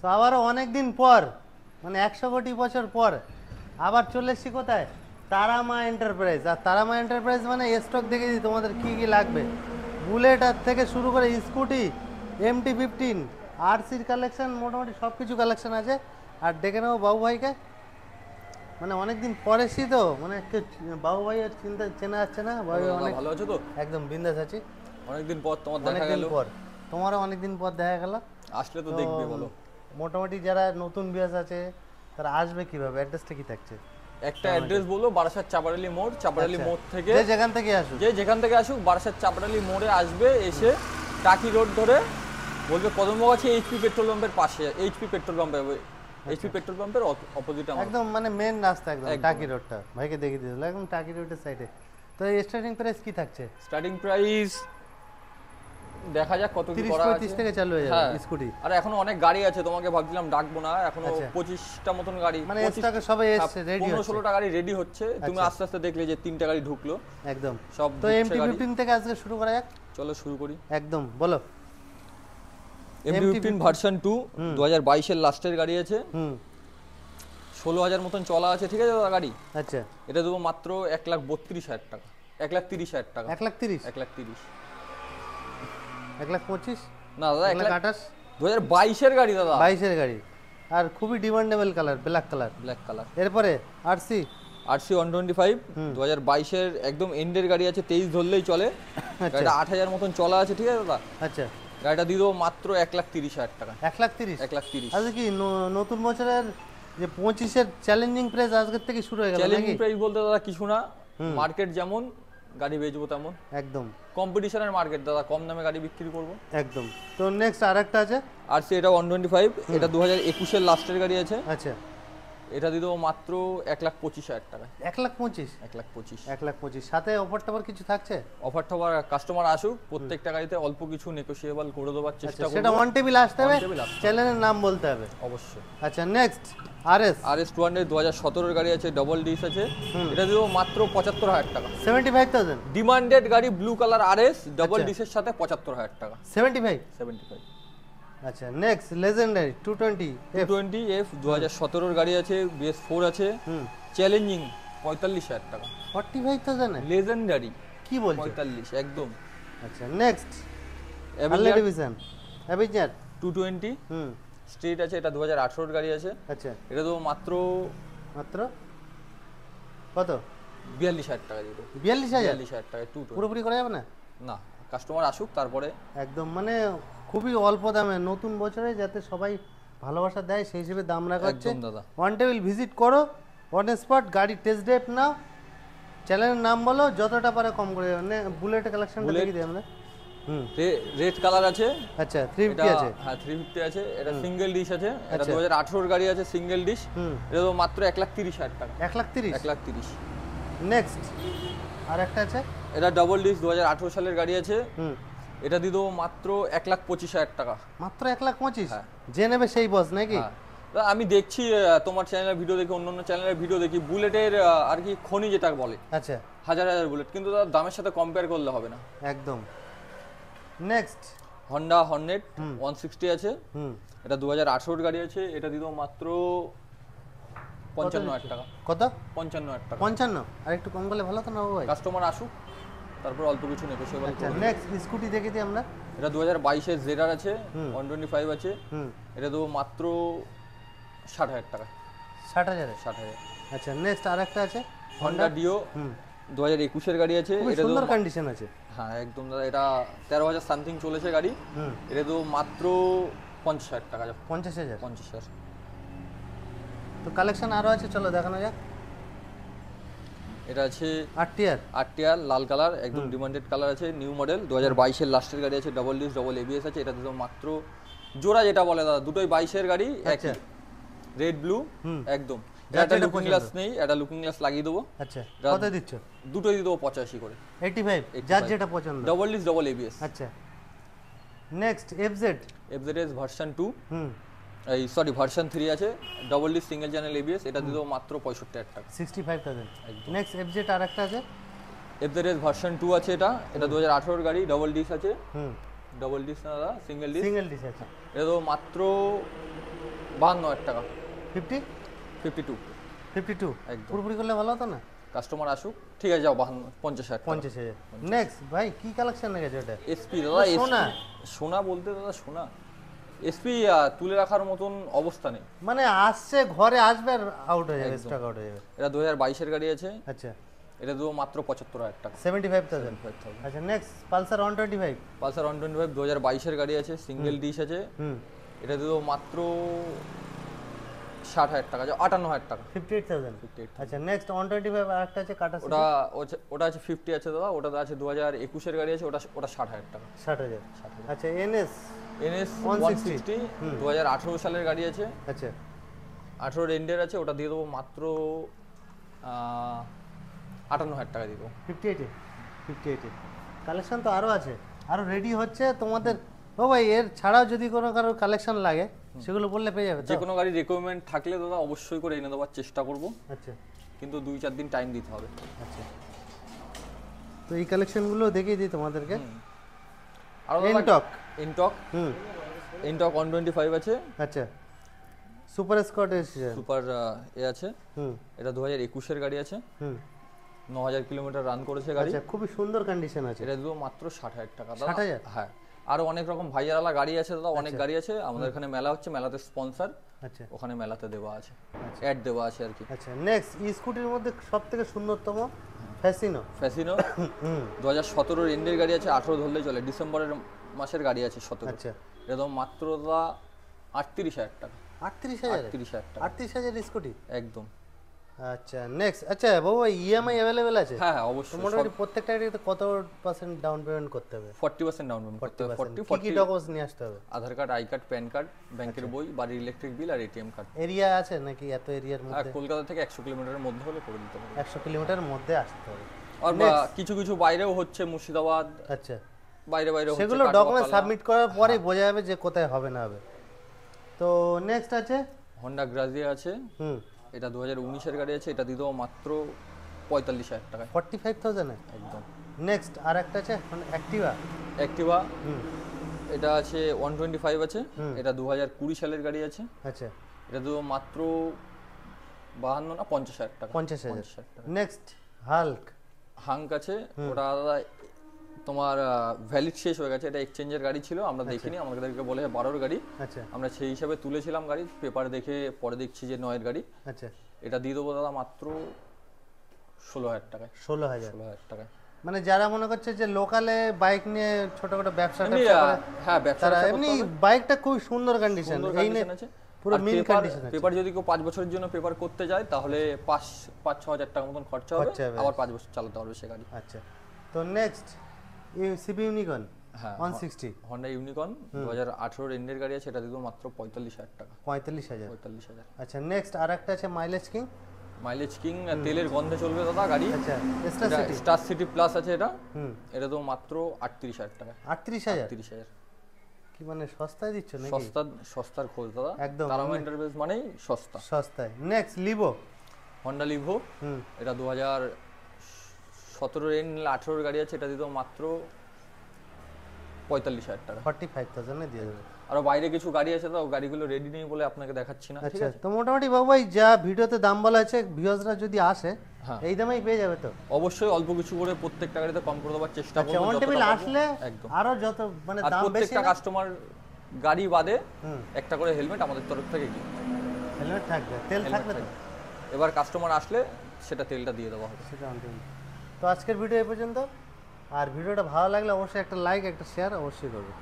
তো আবারও অনেকদিন পর, মানে 100 কোটি বছর পর আবার চলে এসেছি কোথায়? তারামা এন্টারপ্রাইজ। আর তারামা এন্টারপ্রাইজ মানে স্টক দেখে দিই তোমাদের কী কী লাগবে। বুলেট আর থেকে শুরু করে স্কুটি, MT-15, RC-র কালেকশন, মোটামুটি সব কিছু কালেকশন আছে। আর ডেকে নেবো বাবু ভাইকে, মানে অনেকদিন পরে এসেছি তো, মানে একটু বাবু ভাই আর চিন্তা চেনা যাচ্ছে না। বাবু অনেক ভালো আছো তো? একদম বিন্দাস আছি। অনেকদিন পর তোমার দেখা অনেকদিন গেল। পর তোমারও অনেকদিন পর দেখা গেল। আসলে তো দেখবে বলো। মোটামুটি যারা নতুন বিয়াস আছে তারা আসবে কিভাবে? অ্যাড্রেসটা কি থাকছে? একটা অ্যাড্রেস বলো, বারাসাত চাপারালি মোড়। চাপারালি আচ্ছা। মোড় থেকে যে যেখান থেকে আসুক, যে যেখান থেকে আসুক বারাসাত চাপারালি মোড়ে আসবে। এসে টাকি রোড ধরে বলবে কদমগাছি এইচপি পেট্রোল পাম্পের পাশে। এইচপি পেট্রোল পাম্পে এইচপি পেট্রোল পাম্পের অপোজিটে একদম মানে মেন রাস্তা, একদম একদম। টাকি রোডটা ভাইকে দেখিয়ে দিয়েছিল, একদম টাকি রোডের সাইডে। তো এই স্টার্টিং প্রাইস কি থাকছে? স্টার্টিং প্রাইস দেখা যাক কত কি করা আছে। 30-35 থেকে চালু হয়ে হ্যাঁ। যাবে স্কুটি। আর এখনো অনেক গাড়ি আছে, তোমাকে ভাবছিলাম ডাকবো না। এখনো আচ্ছা। 25টা মতন গাড়ি, মানে স্টকে সবাই এসছে, রেডি হচ্ছে। 15-16টা গাড়ি রেডি হচ্ছে। তুমি আচ্ছা। আস্তে আস্তে দেখলে যে 3টা গাড়ি ঢুকলো একদম। সব তো ঢুকছে গাড়ি। MT-15 থেকে আজকে শুরু করা যাক। চলো শুরু করি। একদম বলো। MT-15 ভার্সন 2 2022 এর লাস্টের গাড়ি আছে। হুম। 16,000 মতন চলা আছে, ঠিক আছে দাদা গাড়ি। আচ্ছা। এটা দেবো মাত্র 1,32,000 টাকা। 1,30,000 টাকা। 1,30,000, 1,30,000 1,25,000, না দাদা 1,28,000, 2022 এর গাড়ি দাদা। 22-এর গাড়ি। আর খুবই demandable colour, black colour. Black colour. এরপরে RC RC 125 2022 এর একদম এন্ডের গাড়ি আছে, 23 ধরলেই চলে। গাড়িটা 8,000 মতন চলা আছে, ঠিক আছে দাদা। আচ্ছা। গাড়িটা দিয়ে দেবো মাত্র 1,30,000 টাকা। 1,30,000। 1,30,000 আচ্ছা, কি নতুন বছরের যে 25-এর চ্যালেঞ্জিং প্রাইস আজকের থেকে শুরু হয়ে গেল চ্যালেঞ্জিং নাকি? প্রাইস বলতে দাদা কিছু না, মার্কেট যেমন গাড়ি বেচবো তেমন। একদম কম্পিটিশনের মার্কেট দাদা, কম দামে গাড়ি বিক্রি করবো। একদম। তো নেক্সট আরেকটা আছে RC এটা 125, এটা 2021 এর লাস্টের গাড়ি আছে। আচ্ছা। এটা দিয়ে দেবো মাত্র 1,25,000 টাকায়। 1,25,000। 1,25,000 1,25,000 সাথে অফার টফার কিছু থাকছে? অফার টফার কাস্টমার আসুক, প্রত্যেকটা গাড়িতে অল্প কিছু নেগোশিয়েবল করে দেওয়ার চেষ্টা আচ্ছা, করব। সেটা অন টেবিল আসতে হবে, On table আসতে হবে। চ্যানেলের নাম বলতে হবে অবশ্যই। আচ্ছা। নেক্সট RS 200 2017 এর গাড়ি আছে, ডবল ডিস আছে। এটা দেবো মাত্র 75,000 টাকা। 75,000। ডিমান্ডেড গাড়ি, ব্লু কালার RS ডবল আচ্ছা। ডিসের সাথে 75,000 টাকা। 75। 75। আচ্ছা। নেক্সট লেজেন্ডারি 220 220F 2017 এর গাড়ি আছে, BS4 আছে। চ্যালেঞ্জিং 45,000 টাকা। 45,000 এ? লেজেন্ডারি কি বলছো? 45 একদম। আচ্ছা। Next Avenger division Avenger 220 street আছে, এটা 2018 এর গাড়ি আছে। আচ্ছা। এটা দেবো মাত্র মাত্র কত? 42,000 টাকা দিয়ে দেবো। 42,000? 42,000 টাকায় 220। পুরোপুরি করা যাবে না? না, কাস্টমার আসুক তারপরে। একদম মানে খুবই অল্প দামে নতুন বছরে যাতে সবাই ভালোবাসা দেয় সেই হিসেবে দাম রাখা হচ্ছে। একদম দাদা। ওয়ান টেবিল ভিজিট করো, অন স্পট গাড়ি টেস্ট ড্রাইভ নাও, চ্যানেলের নাম বলো, যতটা পারে কম করে। মানে বুলেটের কালেকশনটা দেখি দিই আমরা। রেড কালার আছে। আচ্ছা। এটা 350 আছে? হ্যাঁ 350 আছে। এটা সিঙ্গেল ডিশ আছে, এটা 2018 এর গাড়ি আছে, সিঙ্গেল ডিশ। এটা তো মাত্র 1,30,000 টাকা। 1,30,000। 1,30,000। নেক্সট আর একটা আছে, এটা ডাবল ডিশ 2018 সালের গাড়ি আছে। এটা দিয়ে দেবো মাত্র 1,25,000 টাকা। মাত্র 1,25,000? হ্যাঁ। যে নেবে সেই বস নাকি? হ্যাঁ। তা আমি দেখছি তোমার চ্যানেলের ভিডিও দেখি, অন্যান্য চ্যানেলের ভিডিও দেখি, বুলেটের আর কি খনি যেটা বলে, আচ্ছা। হাজার হাজার বুলেট, কিন্তু তার দামের সাথে কম্পেয়ার করলে হবে না। একদম। নেক্সট হন্ডা হর্নেট 160 আছে। এটা 2018 গাড়ি আছে। এটা দিয়ে দেবো মাত্র 55,000 টাকা। কত? 55,000 টাকা। 55? আর একটু কম করলে ভালো তো না ভাই? কাস্টমার আসুক তারপর অল্প কিছু নেগোশিয়েবল আচ্ছা। করব। নেক্সট স্কুটি দেখে দিই আমরা। এটা 2022 এর জেডার আছে, 125 আছে। এটা দেবো মাত্র 60,000 টাকা। 60,000? 60,000। আচ্ছা। নেক্সট আরেকটা আছে হন্ডা ডিও 2021 এর গাড়ি আছে। খুব এটা সুন্দর দেবো কন্ডিশন আছে। হ্যাঁ একদম দাদা। এটা 13,000 সামথিং চলেছে গাড়ি। এটা দেবো মাত্র 50,000 টাকা। 50,000? 50,000। তো কালেকশন আরো আছে, চলো দেখানো যাক। এটা আছে 8 আরটিআর লাল কালার, একদম ডিমান্ডেড কালার আছে, নিউ মডেল 2022 এর লাস্টের গাড়ি আছে, ডাবল ডিস ডাবল এবিএস আছে। এটা দিতে মাত্র জোড়া যেটা বলে দাদা, দুটোই 22 এর গাড়ি, একই রেড ব্লু একদম। এটা লুকিং গ্লাস নেই, এটা লুকিং গ্লাস লাগিয়ে দেবো। আচ্ছা। কত দিচ্ছ? দুটোই দিয়ে দেবো 85 করে। 85? যার যেটা পছন্দ। Double dish double ABS. আচ্ছা। নেক্সট এফজেডএস ভার্সন 2 এই সরি ভার্সন 3 আছে, double dish single channel ABS. এটা দিয়ে দেবো মাত্র 65,000 টাকা। 65,000। নেক্সট এফজেড আরেকটা আছে, এফজেডএস ভার্সন 2 আছে। এটা 2018 এর গাড়ি, ডাবল ডিস আছে। ডাবল ডিস না দাদা, সিঙ্গেল ডিস। সিঙ্গেল ডিস আছে। এটা তো মাত্র 52,000 টাকা। 50 52 52 একদম। পুরোপুরি করলে ভালো হতো না? কাস্টমার আসুক, ঠিক আছে যাও 50,000 টাকা। 50,000। নেক্সট ভাই কি কালেকশন রেখেছে এটা? এসপি দাদা, সোনা। সোনা বলতে দাদা সোনা, এসপি তুলে রাখার মতন অবস্থা নেই। মানে আসছে ঘরে আসবে আর আউট হয়ে যাবে, একদম। স্টক আউট হয়ে যাবে। এটা 2022 এর গাড়ি আছে, আচ্ছা এটা দেবো মাত্র 75,000 টাকা। 75,000। 75,000। আচ্ছা নেক্সট পালসার 125। পালসার 125 2022 এর গাড়ি আছে, সিঙ্গেল ডিশ আছে, হুম এটা দেবো মাত্র 60,000 টাকা, 58,000 টাকা। 58,000। 58,000। আচ্ছা নেক্সট 125 আর একটা আছে কাটা ওটা আছে 50 আছে দাদা, ওটা আছে 2021 এর গাড়ি আছে, ওটা 60,000 টাকা। 60,000। আচ্ছা এনএস এনএস 160 160 2018 সালের গাড়ি আছে, আচ্ছা 18 এন্ডের আছে, ওটা দিয়ে দেবো মাত্র 58,000 টাকা দিয়ে দেবো। 58 কালেকশন তো আরো আছে, আরো রেডি হচ্ছে তোমাদের। ও ভাই এর ছাড়াও যদি কোনো কারোর কালেকশন লাগে সেগুলো বললে পেয়ে যাবে তো? যে কোনো গাড়ি রিকোয়ারমেন্ট থাকলে দাদা অবশ্যই করে এনে দেওয়ার চেষ্টা করব, আচ্ছা কিন্তু 2-4 দিন টাইম দিতে হবে। আচ্ছা তো এই কালেকশনগুলো দেখিয়ে দিই তোমাদেরকে। আর ইনটক ইনটক হুম 125 আছে, আচ্ছা সুপার স্কট এসেছে সুপার এ আছে, হুম এটা 2021 এর গাড়ি আছে, হুম 9,000 কিলোমিটার রান করেছে গাড়ি, আচ্ছা খুবই সুন্দর কন্ডিশন আছে। এটা দেবো মাত্র 60,000 টাকা দাদা। 60,000? হ্যাঁ, আরো অনেক রকম ভাইয়ারালা গাড়ি আছে দাদা, অনেক গাড়ি আছে, আমাদের এখানে মেলা হচ্ছে, মেলাতে স্পন্সর, আচ্ছা ওখানে মেলাতে দেওয়া আছে, অ্যাড দেওয়া আছে আর কি। আচ্ছা নেক্সট ই স্কুটির মধ্যে সব থেকে সুন্দরতম ফ্যাসিনো ফ্যাসিনো 2017 এন্ডের গাড়ি আছে, 18 ধরলেই চলে, ডিসেম্বরের মাসের গাড়ি আছে 17। আচ্ছা এটা দাম মাত্র দাদা 38,000 টাকা। 38,000 38,000 টাকা 38,000 স্কুটি একদম। আচ্ছা নেক্সট আচ্ছা বাবু ইএমআই অ্যাভেলেবেল আছে? হ্যাঁ হ্যাঁ তো অবশ্যই, মোটামুটি প্রত্যেকটা গাড়িতে কত পার্সেন্ট ডাউন পেমেন্ট করতে হবে? 40% ডাউন পেমেন্ট করতে হবে। 40%। কি কি ডকুমেন্টস নিয়ে আসতে হবে? Aadhaar card, I card, pan card, ব্যাংকের বই, বাড়ির ইলেকট্রিক বিল আর এটিএম কার্ড। এরিয়া আছে নাকি এত এরিয়ার আর মধ্যে? কলকাতা থেকে 100 কিলোমিটারের মধ্যে হলে করে দিতে হবে। 100 কিলোমিটার মধ্যে আসতে হবে। আর কিছু কিছু বাইরেও হচ্ছে, মুর্শিদাবাদ আচ্ছা বাইরে বাইরে হচ্ছে, সেগুলো ডকুমেন্ট সাবমিট করার পরেই বোঝা যাবে যে কোথায় হবে না হবে। তো নেক্সট আছে হন্ডা গ্রাজিয়া আছে, হুম এটা 2019 এর গাড়ি আছে, এটা দিয়ে দেবো মাত্র 45,000 টাকায় 45,000 এ। একদম। নেক্সট আর একটা আছে অ্যাক্টিভা অ্যাক্টিভা, হুম এটা আছে 125 আছে, এটা 2020 সালের গাড়ি আছে, আচ্ছা এটা দেবো মাত্র 52 না 50,000 টাকা। 50,000 টাকা। নেক্সট হাল্ক হাঙ্ক আছে, ওটা দাদা তোমার ভ্যালিড শেষ হয়ে গেছে, এটা এক্সচেঞ্জের গাড়ি ছিল, আমরা দেখিনি, আমাদেরকে বলে 12 গাড়ি, আচ্ছা আমরা সেই হিসাবে তুলেছিলাম গাড়ি, পেপার দেখে পরে দেখছি যে 9 গাড়ি, আচ্ছা এটা দিয়ে দেবো দাদা মাত্র 16,000 টাকায়। 16,000 16,000 টাকায় মানে যারা মনে করছে যে লোকালে বাইক নিয়ে ছোটখাটো ব্যবসা এমনি, ট্যাবসা করে, হ্যাঁ ব্যবসা তারা করতে এমনি হবে। বাইকটা খুব সুন্দর কন্ডিশন, সুন্দর এই নে condition আছে, পুরো আর মিন পেপার, কন্ডিশন আছে। পেপার যদি কেউ 5 বছরের জন্য পেপার করতে যায় তাহলে 5-6 হাজার টাকা মতন খরচা হবে, খরচা হবে। আবার 5 বছর চালাতে পারবে সে গাড়ি। আচ্ছা তো নেক্সট সিবি ইউনিকর্ন হ্যাঁ 160 হন্ডা ইউনিকর্ন 2018 এন্ডের গাড়ি আছে, এটা দিয়ে দেবো মাত্র 45,000 টাকা। 45,000। 45,000। আচ্ছা নেক্সট আর একটা আছে মাইলেজ কিং মাইলেজ কিং, তেলের গন্ধে চলবে দাদা গাড়ি, আচ্ছা star city star city plus আছে, এটা হুম এটা দেবো মাত্র 38,000 টাকা। 38,000 38,000 কি মানে সস্তায় দিচ্ছ নাকি? সস্তার খোঁজ দাদা, একদম, তারামা এন্টারপ্রাইজ মানেই সস্তা। সস্তায়। নেক্সট লিভো হন্ডা লিভো, হুম এটা 2017 এন্ড 18 গাড়ি আছে, এটা দিয়ে দেবো মাত্র 45,000 টাকা। 45,000 এ দিয়ে দেবে। আরো বাইরে কিছু গাড়ি আছে, তো গাড়িগুলো রেডি নেই বলে আপনাকে দেখাচ্ছি না, ঠিক আচ্ছা আছে? তো মোটামুটি বাবু ভাই যা ভিডিওতে দাম বলা আছে ভিউয়ার্সরা যদি আসে হ্যাঁ। এই দামেই পেয়ে যাবে তো? অবশ্যই অল্প কিছু করে প্রত্যেকটা গাড়িতে কম করে দেওয়ার চেষ্টা আচ্ছা করব অন যতটা টেবিল পারবো। আসলে একদম। আরো যত মানে আর দাম বেশি প্রত্যেকটা কাস্টমার গাড়ি বাদে হুম একটা করে হেলমেট আমাদের তরফ থেকে গিয়ে হেলমেট থাকবে, তেল থাকবে তো? এবার কাস্টমার আসলে সেটা তেলটা দিয়ে দেওয়া হবে। সেটা অন টেবিল। তো আজকের ভিডিও এই পর্যন্ত, আর ভিডিওটা ভালো লাগলে অবশ্যই একটা লাইক একটা শেয়ার অবশ্যই করবে।